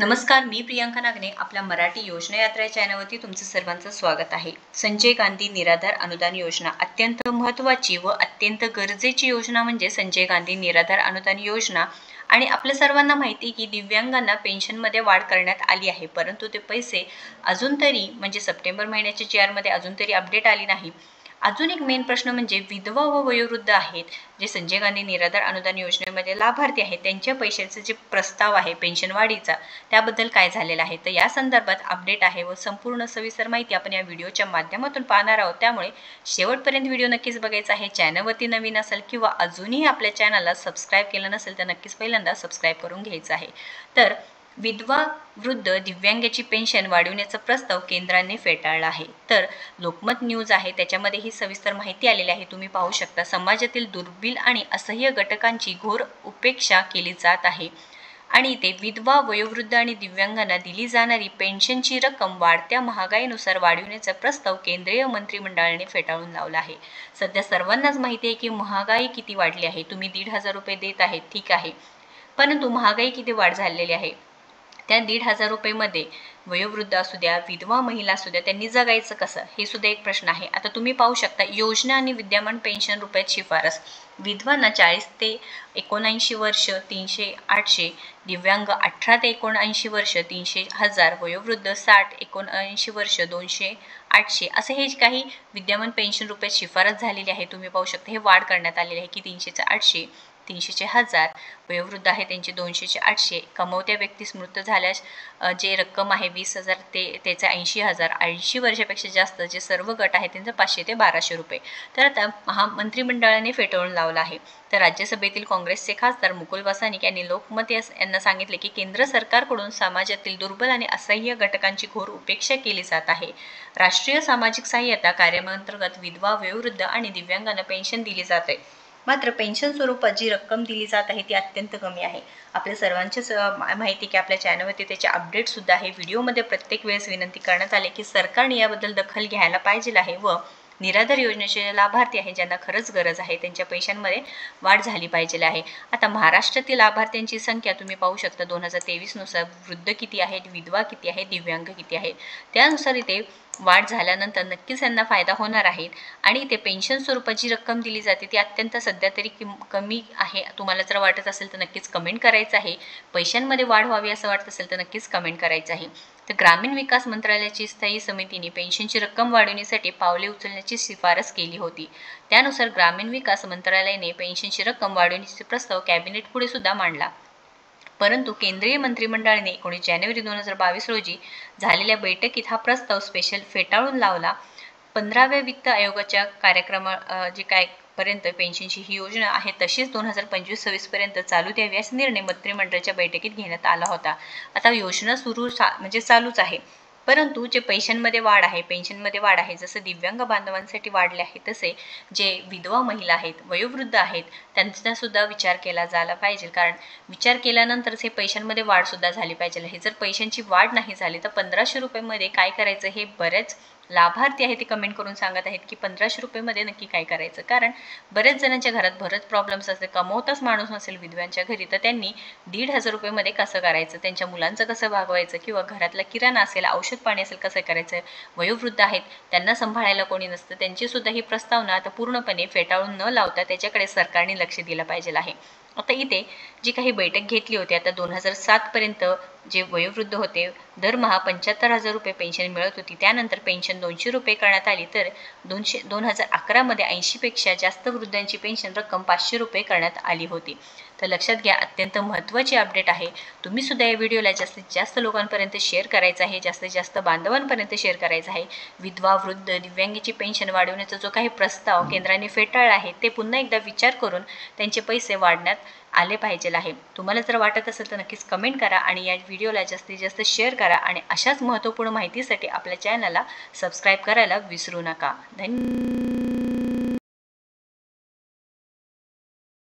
नमस्कार, मी प्रियांका नागने आपल्या मराठी योजना यात्रा चॅनलवरती तुमचं सर्वांचं स्वागत आहे। संजय गांधी निराधार अनुदान योजना अत्यंत महत्त्वाची व अत्यंत गरजेची योजना म्हणजे संजय गांधी निराधार अनुदान योजना। आणि आपल्या सर्वांना माहिती आहे की दिव्यांगांना पेन्शनमध्ये वाढ करण्यात आली आहे, परंतु ते पैसे अजून तरी म्हणजे सप्टेंबर महिन्याच्या GR मध्ये अजून तरी अपडेट आली नाही। अजून एक मेन प्रश्न म्हणजे विधवा व वयोवृद्ध आहेत जे संजय गांधी निराधार अनुदान योजनेमध्ये लाभार्थी आहेत त्यांच्या पैशाचे जे प्रस्ताव आहे पेन्शन वाढीचा त्याबद्दल काय झालेलं आहे, तर या संदर्भात अपडेट आहे व संपूर्ण सविस्तर माहिती आपण या व्हिडिओच्या माध्यमातून पाहणार आहोत। त्यामुळे शेवटपर्यंत व्हिडिओ नक्कीच बघायचा आहे। चॅनलवरती नवीन असेल किंवा अजूनही आपल्या चॅनलला सबस्क्राईब केलं नसेल तर नक्कीच पहिल्यांदा सबस्क्राईब करून घ्यायचं आहे। तर विधवा वृद्ध दिव्यांगाची पेन्शन वाढवण्याचा प्रस्ताव केंद्राने फेटाळला आहे। तर लोकमत न्यूज आहे त्याच्यामध्ये ही सविस्तर माहिती आलेली आहे, तुम्ही पाहू शकता। समाजातील दुर्बल आणि असह्य घटकांची घोर उपेक्षा केली जात आहे आणि ते विधवा वयोवृद्ध आणि दिव्यांगांना दिली जाणारी पेन्शनची रक्कम वाढत्या महागाईनुसार वाढवण्याचा प्रस्ताव केंद्रीय मंत्रिमंडळाने फेटाळून लावला आहे। सध्या सर्वांनाच माहिती आहे की महागाई किती वाढली आहे। तुम्ही 1,500 रुपये देत आहेत, ठीक आहे, परंतु महागाई किती वाढ झालेली आहे। त्या 1,500 रुपयेमध्ये वयोवृद्ध असू द्या विधवा महिला असू द्या त्यांनी जगायचं कसं हे सुद्धा एक प्रश्न आहे। आता तुम्ही पाहू शकता योजना आणि विद्यमान पेन्शन रुपयात शिफारस विधवांना 40 ते 79 वर्ष 300-800, दिव्यांग 18 ते 79 वर्ष 300,000, वयोवृद्ध 60-79 वर्ष 200-800 असे हे काही विद्यमान पेन्शन रुपयात शिफारस झालेली आहे। तुम्ही पाहू शकता हे वाढ करण्यात आलेली आहे की 300 चे 800, 300 चे 1000, वयोवृद्ध आहे त्यांचे 200 चे 800, कमवत्या व्यक्तीस मृत्यू झाल्यास जे रक्कम आहे 20,000 ते त्याचे 80,000, 80 वर्षापेक्षा जास्त जे सर्व गट आहे त्यांचं 500 ते 1,200 रुपये। तर आता मंत्रिमंडळाने फेटाळून लावला आहे। तर राज्यसभेतील काँग्रेसचे खासदार मुकुल वासनिक यांनी लोकमत यांना सांगितले की केंद्र सरकारकडून समाजातील दुर्बल आणि असह्य घटकांची घोर उपेक्षा केली जात आहे। राष्ट्रीय सामाजिक सहाय्यता कार्यक्रमांतर्गत विधवा वयोवृद्ध आणि दिव्यांगांना पेन्शन दिली जाते, मात्र पेन्शन स्वरूपात जी रक्कम दिली जात आहे ती अत्यंत कमी आहे। आपल्या सर्वांचीच माहिती की आपल्या चॅनलवरती त्याचे अपडेट सुद्धा आहे। व्हिडिओमध्ये प्रत्येक वेळेस विनंती करण्यात आली की सरकारने याबद्दल दखल घ्यायला पाहिजे आहे व निराधार योजनेचे लाभार्थी आहे ज्यांना खरंच गरज आहे त्यांच्या पैशांमध्ये वाढ झाली पाहिजे आहे। आता महाराष्ट्रातील लाभार्थ्यांची संख्या तुम्ही पाहू शकता 2023 नुसार वृद्ध किती आहेत, विधवा किती आहे, दिव्यांग किती आहेत, त्यानुसार इथे वाढ झाल्यानंतर नक्कीच यांना फायदा होणार आहे। आणि ते पेन्शन स्वरूपाची रक्कम दिली जाते ती अत्यंत सध्या तरी कमी आहे। तुम्हाला जर वाटत असेल तर नक्कीच कमेंट करायचं आहे। पैशांमध्ये वाढ व्हावी असं वाटत असेल तर नक्कीच कमेंट करायचं आहे। तर ग्रामीण विकास मंत्रालयाची स्थायी समितीने पेन्शनची रक्कम वाढवण्यासाठी पावले उचलण्याची शिफारस केली होती। त्यानुसार ग्रामीण विकास मंत्रालयाने पेन्शनची रक्कम वाढवण्याचा प्रस्ताव कॅबिनेट पुढे सुद्धा मांडला, परंतु केंद्रीय मंत्रिमंडळाने 19 जानेवारी 2022 रोजी झालेल्या बैठकीत हा प्रस्ताव स्पेशल फेटाळून लावला। 15व्या वित्त आयोगाच्या कार्यक्रमा जे काय पर्यंत पेन्शनची ही योजना आहे तशीच 2025-26 पर्यंत चालू द्यावी असा निर्णय मंत्रिमंडळाच्या बैठकीत घेण्यात आला होता। आता योजना म्हणजे चालूच आहे, परंतु जे पैशांमध्ये वाढ आहे पेन्शनमध्ये वाढ आहे जसं दिव्यांग बांधवांसाठी वाढले आहे तसे जे विधवा महिला आहेत वयोवृद्ध आहेत त्यांचा सुद्धा विचार केला झाला पाहिजे, कारण विचार केल्यानंतरच हे पैशांमध्ये वाढ सुद्धा झाली पाहिजे आहे। जर पैशांची वाढ नाही झाली तर 1,500 रुपयेमध्ये काय करायचं हे बरेच लाभार्थी आहे ते कमेंट करून सांगत आहेत की 1,500 रुपयेमध्ये नक्की काय करायचं, कारण बरेच जणांच्या घरात बरेच प्रॉब्लेम्स असते, कमवताच माणूस नसेल विधवांच्या घरी तर त्यांनी 1,500 रुपयेमध्ये कसं करायचं, त्यांच्या मुलांचं कसं भागवायचं किंवा घरातला किराणा असेल औषध पाणी असेल कसं करायचं। वयोवृद्ध आहेत त्यांना सांभाळायला कोणी नसतं, त्यांची सुद्धा ही प्रस्तावना आता पूर्णपणे फेटाळून न लावता त्याच्याकडे सरकारने लक्ष दिलं पाहिजे आहे। आता इथे जी काही बैठक घेतली होती आता 2007 पर्यंत जे वयोवृद्ध होते दरमहा 75,000 रुपये पेन्शन मिळत होती, त्यानंतर पेन्शन 200 रुपये करण्यात आली, तर 2011 मध्ये 80 पेक्षा जास्त वृद्धांची पेन्शन रक्कम 500 रुपये करण्यात आली होती। तर लक्षात घ्या अत्यंत महत्त्वाची अपडेट आहे। तुम्ही सुद्धा या व्हिडिओला जास्तीत जास्त लोकांपर्यंत शेअर करायचं आहे, जास्तीत जास्त बांधवांपर्यंत शेअर करायचं आहे। विधवा वृद्ध दिव्यांगाची पेन्शन वाढवण्याचा जो काही प्रस्ताव केंद्राने फेटाळला आहे ते पुन्हा एकदा विचार करून त्यांचे पैसे वाढण्यात आले पाहिजे आहे। तुम्हाला जर वाटत असेल तर नक्कीच कमेंट करा आणि या व्हिडिओला जास्तीत जास्त शेअर करा आणि अशाच महत्त्वपूर्ण माहितीसाठी आपल्या चॅनलला सबस्क्राईब करायला विसरू नका। धन्यवाद।